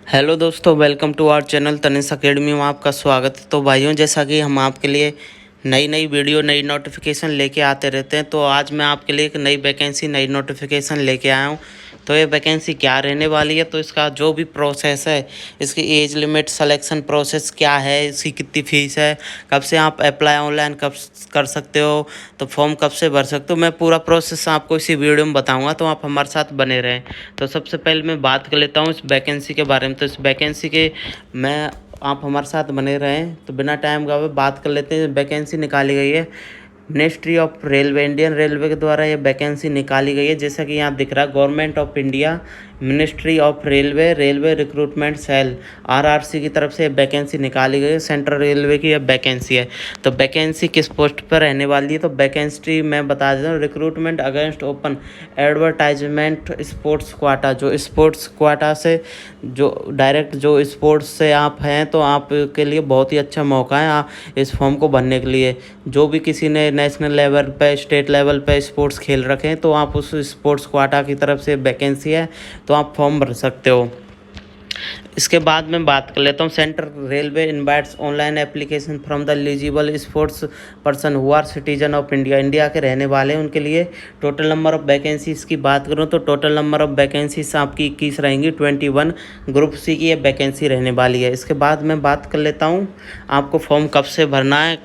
Hello दोस्तों, welcome to our channel Tanish academy में आपका स्वागत है। तो भाइयों, जैसा कि हम आपके लिए नई नई वीडियो नई नोटिफिकेशन लेके आते रहते हैं, तो आज मैं आपके लिए एक नई वैकेंसी नई नोटिफिकेशन लेके आया हूँ। तो ये वैकेंसी क्या रहने वाली है, तो इसका जो भी प्रोसेस है, इसकी एज लिमिट, सिलेक्शन प्रोसेस क्या है, इसकी कितनी फ़ीस है, कब से आप अप्लाई ऑनलाइन कब कर सकते हो, तो फॉर्म कब से भर सकते हो, मैं पूरा प्रोसेस आपको इसी वीडियो में बताऊँगा। तो आप हमारे साथ बने रहें। तो सबसे पहले मैं बात कर लेता हूँ इस वैकेंसी के बारे में। तो इस वैकेंसी के मैं आप हमारे साथ बने रहें। तो बिना टाइम गवाए बात कर लेते हैं। वैकेंसी निकाली गई है ministry of railway, Indian railway के द्वारा ये वैकेंसी निकाली गई है। जैसा कि यहाँ दिख रहा है, government of India, ministry of railway, railway recruitment cell, RRC की तरफ से वैकेंसी निकाली गई है। सेंट्रल रेलवे की यह वैकेंसी है। तो वैकेंसी किस पोस्ट पर रहने वाली है, तो वैकेंसी मैं बता देता हूँ। Recruitment against open advertisement sports quota, जो स्पोर्ट्स क्वाटा से जो डायरेक्ट जो स्पोर्ट्स से आप हैं, तो आपके लिए बहुत ही अच्छा मौका है इस फॉर्म को भरने के लिए। जो भी किसी ने नेशनल लेवल पे, स्टेट लेवल पे स्पोर्ट्स खेल रखे हैं, तो आप उस स्पोर्ट्स क्वाटा की तरफ से वैकेंसी है, तो आप फॉर्म भर सकते हो। इसके बाद मैं बात कर लेता हूँ। Central railway invites online application from the eligible sports person who are citizen of India, India के रहने वाले हैं उनके लिए। टोटल नंबर ऑफ वैकेंसीज की बात करूँ तो टोटल नंबर ऑफ वैकेंसीज आपकी 21 रहेंगी। 21 ग्रुप सी की ये वैकेंसी रहने वाली है। इसके बाद मैं बात कर लेता हूँ आपको फॉर्म कब से भरना है।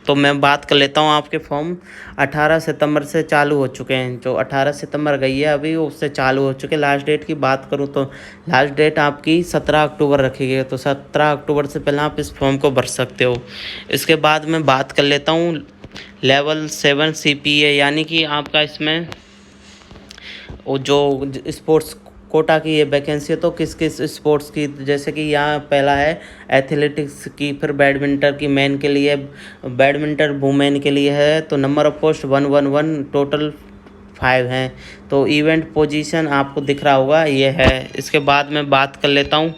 तो मैं बात कर लेता हूँ, आपके फॉर्म 18 सितंबर से चालू हो चुके हैं। जो 18 सितंबर गई है अभी, उससे चालू हो चुके। लास्ट डेट की बात करूँ तो लास्ट डेट आपकी 17 अक्टूबर रखी गई है। तो 17 अक्टूबर से पहले आप इस फॉर्म को भर सकते हो। इसके बाद मैं बात कर लेता हूँ लेवल 7 CPA, यानी कि आपका इसमें वो जो स्पोर्ट्स कोटा की ये वैकेंसी है। तो किस किस स्पोर्ट्स की, जैसे कि यहाँ पहला है एथलेटिक्स की, फिर बैडमिंटन की मेन के लिए, बैडमिंटन वुमेन के लिए है। तो नंबर ऑफ पोस्ट 111, टोटल 5 हैं। तो इवेंट पोजीशन आपको दिख रहा होगा, ये है। इसके बाद मैं बात कर लेता हूँ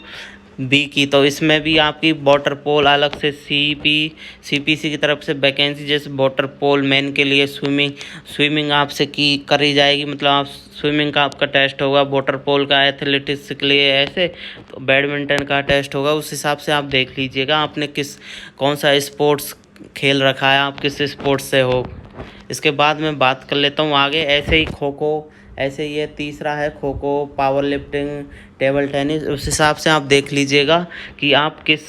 बी की। तो इसमें भी आपकी वाटर पोल अलग से CPC की तरफ से वैकेंसी, जैसे वाटर पोल मैन के लिए स्विमिंग आपसे की करी जाएगी, मतलब आप स्विमिंग का आपका टेस्ट होगा। वाटर पोल का एथलेटिक्स के लिए ऐसे, तो बैडमिंटन का टेस्ट होगा। उस हिसाब से आप देख लीजिएगा आपने कौन सा स्पोर्ट्स खेल रखा है, आप किस स्पोर्ट्स से हो। इसके बाद मैं बात कर लेता हूँ आगे, ऐसे ही खो खो, ऐसे ये तीसरा है kho kho, power lifting, table tennis. उस हिसाब से आप देख लीजिएगा कि आप किस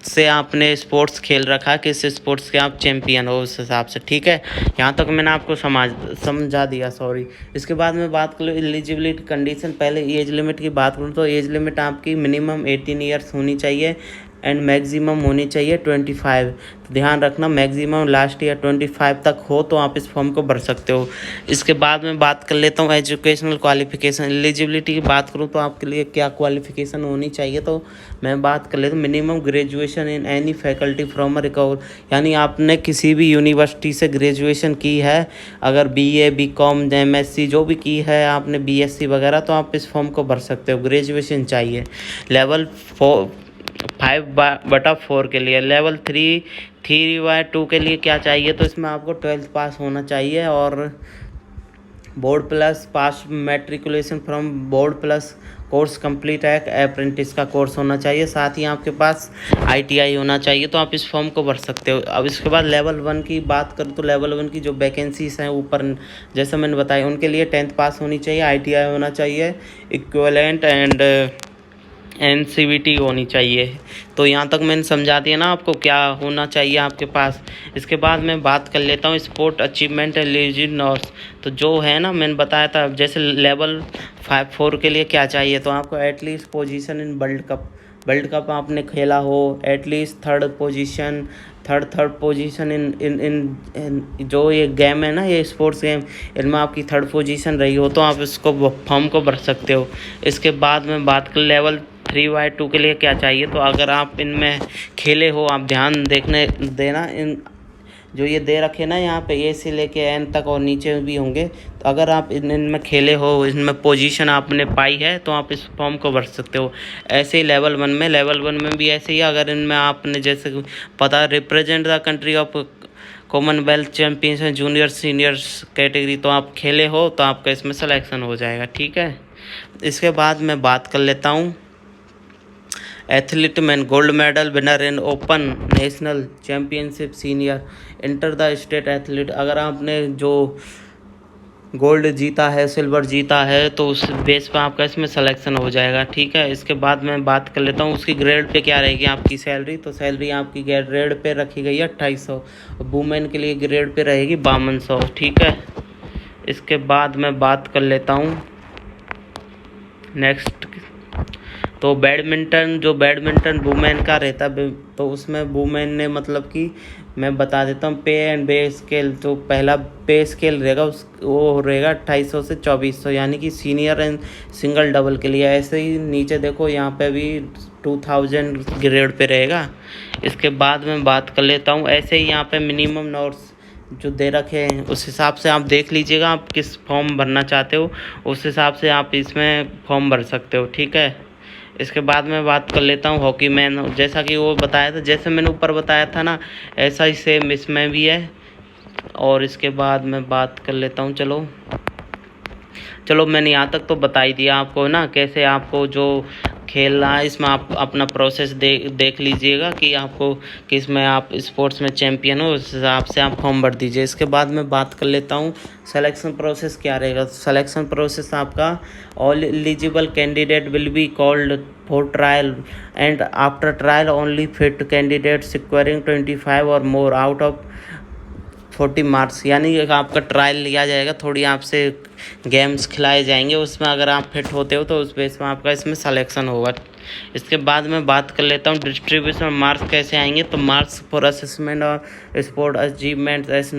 से आपने स्पोर्ट्स खेल रखा है, किस स्पोर्ट्स के आप चैम्पियन हो, उस हिसाब से। ठीक है, यहाँ तक मैंने आपको समझा दिया, सॉरी। इसके बाद मैं बात करूँ एलिजिबिलिटी कंडीशन। पहले एज लिमिट की बात करूँ तो एज लिमिट आपकी मिनिमम 18 ईयर्स होनी चाहिए एंड मैक्सिमम होनी चाहिए 25। तो ध्यान रखना, मैक्सिमम लास्ट ईयर 25 तक हो तो आप इस फॉर्म को भर सकते हो। इसके बाद मैं बात कर लेता हूँ एजुकेशनल क्वालिफिकेशन। एलिजिबिलिटी की बात करूँ तो आपके लिए क्या क्वालिफिकेशन होनी चाहिए, तो मैं बात कर लेता हूँ minimum graduation in any faculty from recover, यानी आपने किसी भी यूनिवर्सिटी से ग्रेजुएशन की है, अगर BA BCom MSc जो भी की है आपने, BSc वगैरह, तो आप इस फॉर्म को भर सकते हो। ग्रेजुएशन चाहिए। लेवल 5/4 के लिए। लेवल 3/2 के लिए क्या चाहिए, तो इसमें आपको 12th पास होना चाहिए और board plus past matriculation from board plus course complete है, अप्रेंटिस का कोर्स होना चाहिए। साथ ही आपके पास ITI होना चाहिए, तो आप इस फॉर्म को भर सकते हो। अब इसके बाद लेवल 1 की बात करूँ तो लेवल 1 की जो वैकेंसीज हैं ऊपर जैसे मैंने बताया, उनके लिए 10th पास होनी चाहिए, ITI होना चाहिए, इक्विवेलेंट एंड NCVT होनी चाहिए। तो यहाँ तक मैंने समझा दिया ना आपको क्या होना चाहिए आपके पास। इसके बाद मैं बात कर लेता हूँ स्पोर्ट अचीवमेंट एलिजिबल। तो जो है ना, मैंने बताया था, जैसे लेवल 5/4 के लिए क्या चाहिए, तो आपको at least position in world cup आपने खेला हो, एटलीस्ट थर्ड पोजीशन इन जो ये गेम है ना, ये स्पोर्ट्स गेम, इनमें आपकी थर्ड पोजीशन रही हो, तो आप इसको फॉर्म को भर सकते हो। इसके बाद में बात कर लेवल 3/2 के लिए क्या चाहिए, तो अगर आप इनमें खेले हो, आप ध्यान देना, इन जो ये दे रखे ना यहाँ पे A से लेके N तक और नीचे भी होंगे, तो अगर आप इनमें खेले हो, इनमें पोजीशन आपने पाई है, तो आप इस फॉर्म को भर सकते हो। ऐसे ही लेवल 1 में भी ऐसे ही, अगर इनमें आपने जैसे पता represent the country of Commonwealth champions junior seniors category, तो आप खेले हो तो आपका इसमें सिलेक्शन हो जाएगा। ठीक है, इसके बाद मैं बात कर लेता हूँ athlete man gold medal winner in open national championship senior enter the state athlete. अगर आपने जो गोल्ड जीता है, सिल्वर जीता है, तो उस बेस पर आपका इसमें सिलेक्शन हो जाएगा। ठीक है, इसके बाद मैं बात कर लेता हूँ उसकी ग्रेड पे क्या रहेगी आपकी सैलरी। तो सैलरी आपकी ग्रेड पे रखी गई है 2800। वुमेन के लिए ग्रेड पे रहेगी 5200। ठीक है, इसके बाद मैं बात कर लेता हूँ नेक्स्ट। तो बैडमिंटन वुमेन का रहता है, तो उसमें वुमेन ने मतलब कि मैं बता देता हूँ पे एंड बे स्केल। तो पहला पे स्केल रहेगा वो रहेगा 2800 से 2400, यानी कि सीनियर एंड सिंगल डबल के लिए। ऐसे ही नीचे देखो यहाँ पे भी 2000 ग्रेड पे रहेगा। इसके बाद मैं बात कर लेता हूँ ऐसे ही यहाँ पे मिनिमम नोट्स जो दे रखे हैं उस हिसाब से आप देख लीजिएगा आप किस फॉर्म भरना चाहते हो, उस हिसाब से आप इसमें फॉर्म भर सकते हो। ठीक है, इसके बाद मैं बात कर लेता हूँ हॉकी मैन। जैसा कि वो बताया था, जैसे मैंने ऊपर बताया था ना, ऐसा ही सेम इसमें भी है। और इसके बाद मैं बात कर लेता हूँ, चलो मैंने यहाँ तक तो बता ही दिया आपको ना कैसे आपको जो खेलना है। इसमें आप अपना प्रोसेस देख लीजिएगा कि आपको किस में आप स्पोर्ट्स में चैम्पियन हो, उस हिसाब से आप फॉर्म भर दीजिए। इसके बाद मैं बात कर लेता हूँ सिलेक्शन प्रोसेस क्या रहेगा। सिलेक्शन प्रोसेस आपका all eligible candidate will be called for trial and after trial only fit candidate securing 25 और मोर आउट ऑफ 40 मार्क्स, यानी कि आपका ट्रायल लिया जाएगा, थोड़ी आपसे गेम्स खिलाए जाएंगे, उसमें अगर आप फिट होते हो तो उस बेस में आपका इसमें सिलेक्शन होगा। इसके बाद मैं बात कर लेता हूँ डिस्ट्रीब्यूशन मार्क्स कैसे आएंगे। तो मार्क्स फॉर असेसमेंट और sport achievement S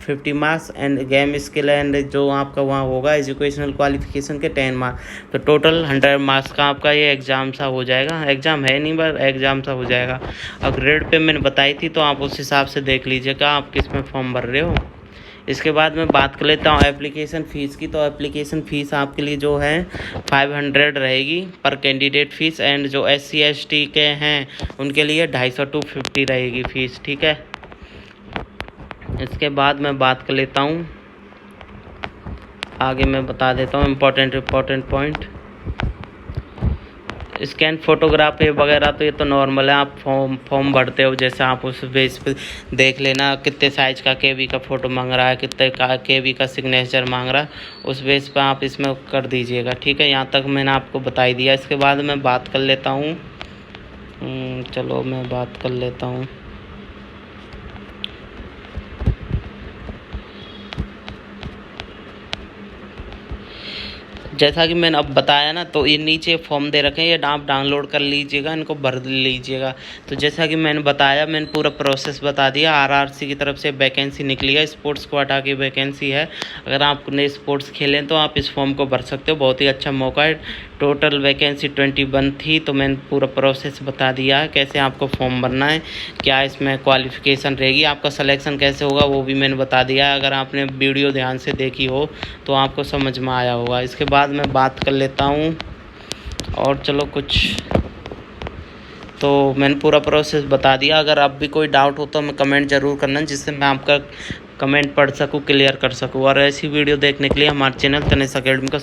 50 marks end game skill and जो आपका वहाँ होगा एजुकेशनल क्वालिफिकेशन के 10 मार्क्स। तो टोटल 100 मार्क्स का आपका ये एग्ज़ाम सा हो जाएगा। एग्ज़ाम है नहीं पर एग्ज़ाम सा हो जाएगा। और ग्रेड पे मैंने बताई थी, तो आप उस हिसाब से देख लीजिएगा आप किस में फॉर्म भर रहे हो। इसके बाद मैं बात कर लेता हूँ एप्लीकेशन फ़ीस की। तो एप्लीकेशन फ़ीस आपके लिए जो है 500 रहेगी पर कैंडिडेट फ़ीस, एंड जो SC ST के हैं उनके लिए 250 to 50 रहेगी फ़ीस। ठीक है, इसके बाद मैं बात कर लेता हूँ आगे, मैं बता देता हूँ इम्पोर्टेंट पॉइंट। स्कैन फोटोग्राफी वगैरह तो ये तो नॉर्मल है, आप फॉर्म भरते हो जैसे आप उस बेस पे देख लेना कितने साइज का KB का फ़ोटो मांग रहा है, कितने का KB का सिग्नेचर मांग रहा है, उस बेस पे आप इसमें कर दीजिएगा। ठीक है, यहाँ तक मैंने आपको बता ही दिया। इसके बाद मैं बात कर लेता हूँ, चलो मैं बात कर लेता हूँ जैसा कि मैंने अब बताया ना, तो ये नीचे फॉर्म दे रखे हैं, ये आप डाउनलोड कर लीजिएगा, इनको भर लीजिएगा। तो जैसा कि मैंने बताया, मैंने पूरा प्रोसेस बता दिया। RRC की तरफ से वैकेंसी निकली है, स्पोर्ट्स कोटा की वैकेंसी है। अगर आपने स्पोर्ट्स खेलें तो आप इस फॉर्म को भर सकते हो, बहुत ही अच्छा मौका है। टोटल वैकेंसी 21 थी, तो मैंने पूरा प्रोसेस बता दिया है कैसे आपको फॉर्म भरना है, क्या इसमें क्वालिफ़िकेशन रहेगी, आपका सिलेक्शन कैसे होगा वो भी मैंने बता दिया है। अगर आपने वीडियो ध्यान से देखी हो तो आपको समझ में आया होगा। इसके बाद मैं बात कर लेता हूँ और चलो कुछ, तो मैंने पूरा प्रोसेस बता दिया। अगर आप भी कोई डाउट हो तो हमें कमेंट ज़रूर करना, जिससे मैं आपका कमेंट पढ़ सकूँ, क्लियर कर सकूँ। और ऐसी वीडियो देखने के लिए हमारे चैनल तनिष्क अकेडमी का